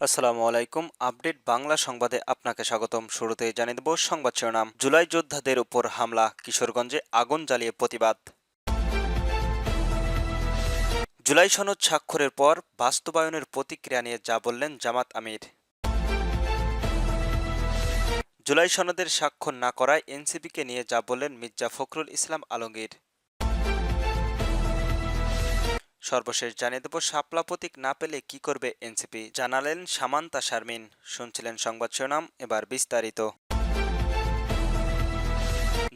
আসসালামু আলাইকুম। আপডেট বাংলা সংবাদে আপনাকে স্বাগতম। শুরুতেই জানিয়ে দেব সংবাদ শিরোনাম। জুলাই যোদ্ধাদের উপর হামলা, কিশোরগঞ্জে আগুন জ্বালিয়ে প্রতিবাদ। জুলাই সনদ স্বাক্ষরের পর বাস্তবায়নের প্রতিক্রিয়া নিয়ে যা বললেন জামাত আমির। জুলাই সনদের স্বাক্ষর না করায় এনসিপিকে নিয়ে যা বললেন মির্জা ফখরুল ইসলাম আলমগীর। সর্বশেষ জানিয়ে দেব শাপলা প্রতীক না পেলে কি করবে এনসিপি, জানালেন সামান্তা শারমিন। শুনছিলেন সংবাদ শিরোনাম, এবার বিস্তারিত।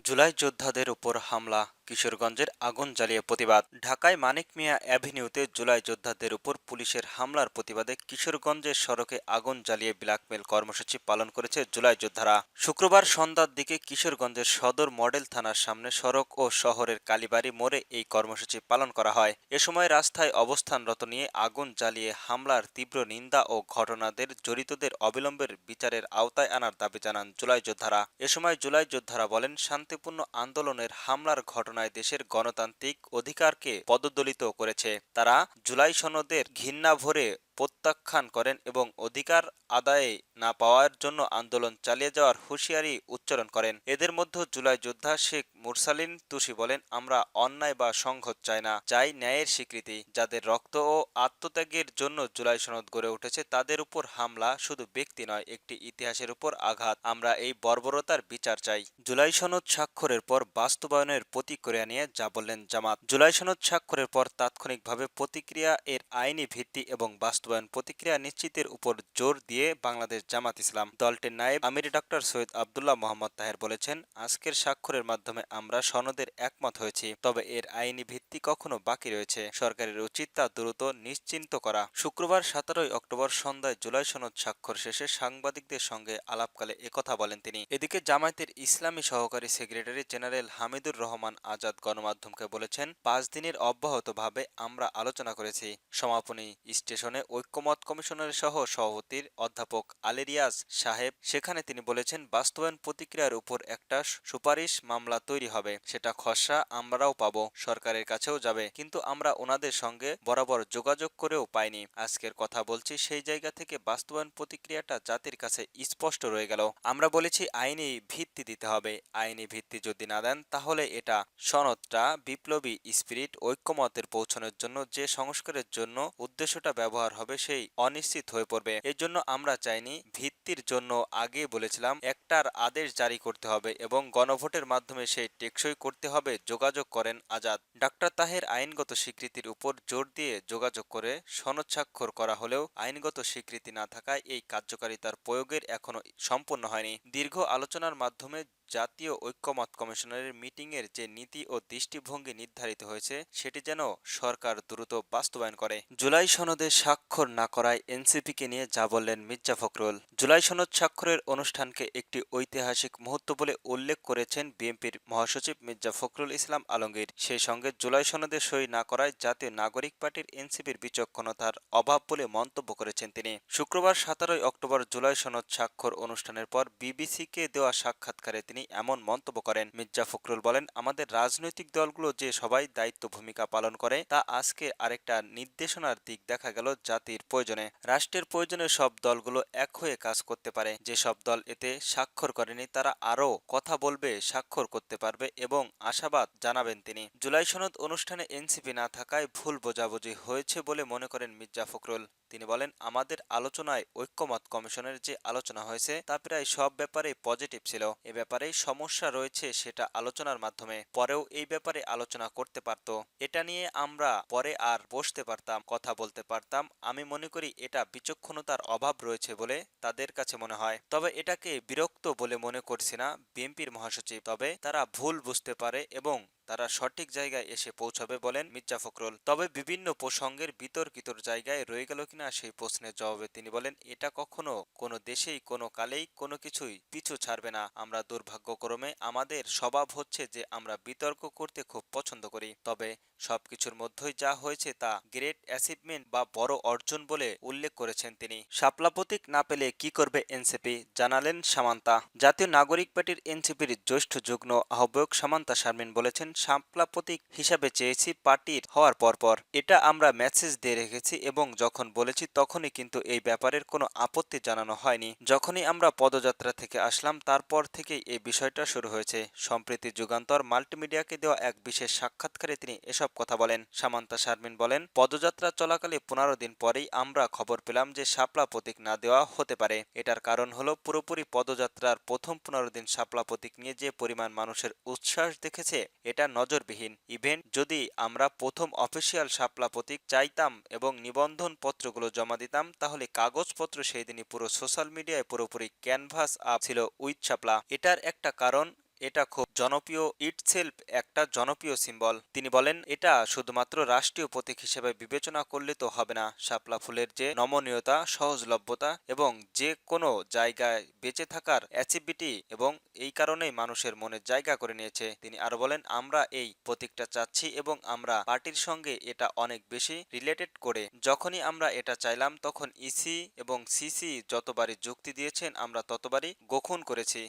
জুলাই যোদ্ধাদের উপর হামলা, কিশোরগঞ্জের আগুন জ্বালিয়ে প্রতিবাদ। ঢাকায় মানিক মিয়া অ্যাভিনিউতে জুলাই যোদ্ধাদের উপর পুলিশের হামলার প্রতিবাদে কিশোরগঞ্জের সড়কে আগুন জ্বালিয়ে ব্ল্যাকমেল কর্মসূচি পালন করেছে জুলাই যোদ্ধারা। শুক্রবার সন্ধ্যার দিকে কিশোরগঞ্জের সদর মডেল থানার সামনে সড়ক ও শহরের কালীবাড়ি মোড়ে এই কর্মসূচি পালন করা হয়। এ সময় রাস্তায় অবস্থানরত নিয়ে আগুন জ্বালিয়ে হামলার তীব্র নিন্দা ও ঘটনাদের জড়িতদের অবিলম্বের বিচারের আওতায় আনার দাবি জানান জুলাই যোদ্ধারা। এ সময় জুলাই যোদ্ধারা বলেন, শান্তিপূর্ণ আন্দোলনের হামলার ঘটনায় দেশের গণতান্ত্রিক অধিকারকে পদদলিত করেছে। তারা জুলাই সনদের ঘৃণা ভরে প্রত্যাখ্যান করেন এবং অধিকার আদায়ে না পাওয়ার জন্য আন্দোলন চালিয়ে যাওয়ার হুঁশিয়ারি উচ্চারণ করেন। এদের মধ্যে জুলাই যোদ্ধা শেখ মুরসালিন তুষি বলেন, আমরা অন্যায় বা সংঘাত চাই না, চাই ন্যায়ের স্বীকৃতি। যাদের রক্ত ও আত্মত্যাগের জন্য জুলাই সনদ গড়ে উঠেছে তাদের উপর হামলা শুধু ব্যক্তি নয়, একটি ইতিহাসের উপর আঘাত। আমরা এই বর্বরতার বিচার চাই। জুলাই সনদ স্বাক্ষরের পর বাস্তবায়নের প্রতিক্রিয়া নিয়ে যা বললেন জামাত। জুলাই সনদ স্বাক্ষরের পর তাৎক্ষণিকভাবে প্রতিক্রিয়া, এর আইনি ভিত্তি এবং বাস্তবায়ন প্রতিক্রিয়া নিশ্চিতের উপর জোর দিয়ে বাংলাদেশ জামাত ইসলাম দলটির নায়েব আমির ডক্টর সৈয়দ আবদুল্লাহ মোহাম্মদ তাহের বলেছেন, আজকের স্বাক্ষরের মাধ্যমে আমরা সনদের একমত হয়েছি, তবে এর আইনি ভিত্তি কখনো বাকি রয়েছে। সরকারের উচিত তা দ্রুত নিশ্চিন্ত করা। শুক্রবার 17 অক্টোবর সন্ধ্যায় জুলাই সনদ স্বাক্ষর শেষে সাংবাদিকদের সঙ্গে আলাপকালে একথা বলেন তিনি। এদিকে জামায়াতের ইসলামী সহকারী সেক্রেটারি জেনারেল হামিদুর রহমান আজাদ গণমাধ্যমকে বলেছেন, 5 দিনের অব্যাহতভাবে আমরা আলোচনা করেছি। সমাপনী স্টেশনে ঐক্যমত কমিশনের সহ সভাপতির অধ্যাপক আলী রিয়াজ সাহেব, সেখানে তিনি বলেছেন, বাস্তবায়ন প্রতিক্রিয়ার উপর একটা সুপারিশ মামলা তৈরি হবে, সেটা খসড়া আমরাও পাবো, সরকারের কাছেও যাবে, কিন্তু আমরা ওনাদের সঙ্গে বরাবর যোগাযোগ করেও পাইনি। আজকের কথা বলছি সেই জায়গা থেকে বাস্তবায়ন প্রতিক্রিয়াটা জাতির কাছে স্পষ্ট রয়ে গেল। আমরা বলেছি আইনি ভিত্তি দিতে হবে, আইনি ভিত্তি যদি না দেন তাহলে এটা সনদটা বিপ্লবী স্পিরিট ঐক্যমতের পৌঁছানোর জন্য যে সংস্কারের জন্য উদ্দেশ্যটা ব্যবহার হবে সেই অনিশ্চিত হয়ে পড়বে। এর জন্য আমরা চাইনি। ভিত্তির জন্য আগে বলেছিলাম একটার আদেশ জারি করতে হবে এবং গণভোটের মাধ্যমে সেই টেকসই করতে হবে। যোগাযোগ করেন আজাদ। ডাক্তার তাহের আইনগত স্বীকৃতির উপর জোর দিয়ে যোগাযোগ করে সনদ স্বাক্ষর করা হলেও আইনগত স্বীকৃতি না থাকায় এই কার্যকারিতার প্রয়োগের এখনো সম্পূর্ণ হয়নি। দীর্ঘ আলোচনার মাধ্যমে জাতীয় ঐক্যমত কমিশনের মিটিংয়ের যে নীতি ও দৃষ্টিভঙ্গি নির্ধারিত হয়েছে সেটি যেন সরকার দ্রুত বাস্তবায়ন করে। জুলাই সনদে স্বাক্ষর না করায় এনসিপিকে নিয়ে যা বললেন মির্জা ফখরুল। জুলাই সনদ স্বাক্ষরের অনুষ্ঠানকে একটি ঐতিহাসিক মুহূর্ত বলে উল্লেখ করেছেন বিএনপির মহাসচিব মির্জা ফখরুল ইসলাম আলমগীর। সেই সঙ্গে জুলাই সনদে সই না করায় জাতীয় নাগরিক পার্টির এনসিপির বিচক্ষণতার অভাব বলে মন্তব্য করেছেন তিনি। শুক্রবার 17 অক্টোবর জুলাই সনদ স্বাক্ষর অনুষ্ঠানের পর বিবিসিকে দেওয়া সাক্ষাৎকারে তিনি এমন মন্তব্য করেন। মির্জা ফখরুল বলেন, আমাদের রাজনৈতিক দলগুলো যে সবাই দায়িত্ব ভূমিকা পালন করে তা আজকে আরেকটা নির্দেশনার দিক দেখা গেল। জাতির প্রয়োজনে, রাষ্ট্রের প্রয়োজনে সব দলগুলো এক হয়ে কাজ করতে পারে। যেসব দল এতে স্বাক্ষর করেনি তারা আরও কথা বলবে, স্বাক্ষর করতে পারবে এবং আশাবাদ জানাবেন তিনি। জুলাই সনদ অনুষ্ঠানে এনসিপি না থাকায় ভুল বোঝাবুঝি হয়েছে বলে মনে করেন মির্জা ফখরুল। তিনি বলেন, আমাদের আলোচনায় ঐক্যমত কমিশনের যে আলোচনা হয়েছে তা প্রায় সব ব্যাপারে পজিটিভ ছিল। এ ব্যাপারে সমস্যা রয়েছে সেটা আলোচনার মাধ্যমে পরেও এই ব্যাপারে আলোচনা করতে পারত। এটা নিয়ে আমরা পরে আর বসতে পারতাম, কথা বলতে পারতাম। আমি মনে করি এটা বিচক্ষণতার অভাব রয়েছে বলে তাদের কাছে মনে হয়। তবে এটাকে বিরক্ত বলে মনে করছি না বিএনপির মহাসচিব, তবে তারা ভুল বুঝতে পারে এবং তারা সঠিক জায়গায় এসে পৌঁছাবে বলেন মির্জা ফখরুল। তবে বিভিন্ন প্রসঙ্গের বিতর্কিত জায়গায় রয়ে গেল কিনা সেই প্রশ্নের জবাবে তিনি বলেন, এটা কখনো কোনো দেশেই কোনো কালেই কোনো কিছুই পিছু ছাড়বে না। আমরা দুর্ভাগ্যক্রমে আমাদের স্বভাব হচ্ছে যে আমরা বিতর্ক করতে খুব পছন্দ করি, তবে সবকিছুর মধ্যেই যা হয়েছে তা গ্রেট অ্যাচিভমেন্ট বা বড় অর্জন বলে উল্লেখ করেছেন তিনি। শাপলা প্রতীক না পেলে কি করবে এনসিপি, জানালেন সামান্তা। জাতীয় নাগরিক পার্টির এনসিপির জ্যেষ্ঠ যুগ্ম আহ্বায়ক সামান্তা শারমিন বলেছেন, শাপলা প্রতীক হিসাবে চেয়েছি পার্টির হওয়ার পরপর। এটা আমরা মেসেজ দিয়ে রেখেছি এবং যখন বলেছি তখনই কিন্তু এই ব্যাপারের কোনো আপত্তি জানানো হয়নি। যখনই আমরা পদযাত্রা থেকে আসলাম তারপর থেকেই এই বিষয়টা শুরু হয়েছে। সম্প্রতি যুগান্তর মাল্টিমিডিয়াকে দেওয়া এক বিশেষ সাক্ষাৎকারে তিনি এসব কথা বলেন। সামান্তা শারমিন বলেন, পদযাত্রা চলাকালে 15 দিন পরেই আমরা খবর পেলাম যে শাপলা প্রতীক না দেওয়া হতে পারে। এটার কারণ হলো পুরোপুরি পদযাত্রার প্রথম 15 দিন শাপলা প্রতীক নিয়ে যে পরিমাণ মানুষের উচ্ছ্বাস দেখেছে এটা নজরবিহীন ইভেন্ট। যদি আমরা প্রথম অফিসিয়াল শাপলা প্রতীক চাইতাম এবং নিবন্ধন পত্রগুলো জমা দিতাম তাহলে কাগজপত্র সেই দিনই পুরো সোশ্যাল মিডিয়ায় পুরোপুরি ক্যানভাস আপ ছিল উইথ শাপলা। এটার একটা কারণ, এটা খুব জনপ্রিয়, ইটসেলফ একটা জনপ্রিয় সিম্বল। তিনি বলেন, এটা শুধুমাত্র রাষ্ট্রীয় প্রতীক হিসেবে বিবেচনা করলে তো হবে না। শাপলা ফুলের যে নমনীয়তা, সহজলভ্যতা এবং যে কোনো জায়গায় বেঁচে থাকার অ্যাচিভিটি এবং এই কারণেই মানুষের মনে জায়গা করে নিয়েছে। তিনি আরো বলেন, আমরা এই প্রতীকটা চাচ্ছি এবং আমরা পার্টির সঙ্গে এটা অনেক বেশি রিলেটেড করে। যখনই আমরা এটা চাইলাম তখন ইসি এবং সিসি যতবারই যুক্তি দিয়েছেন আমরা ততবারই গোখন করেছি।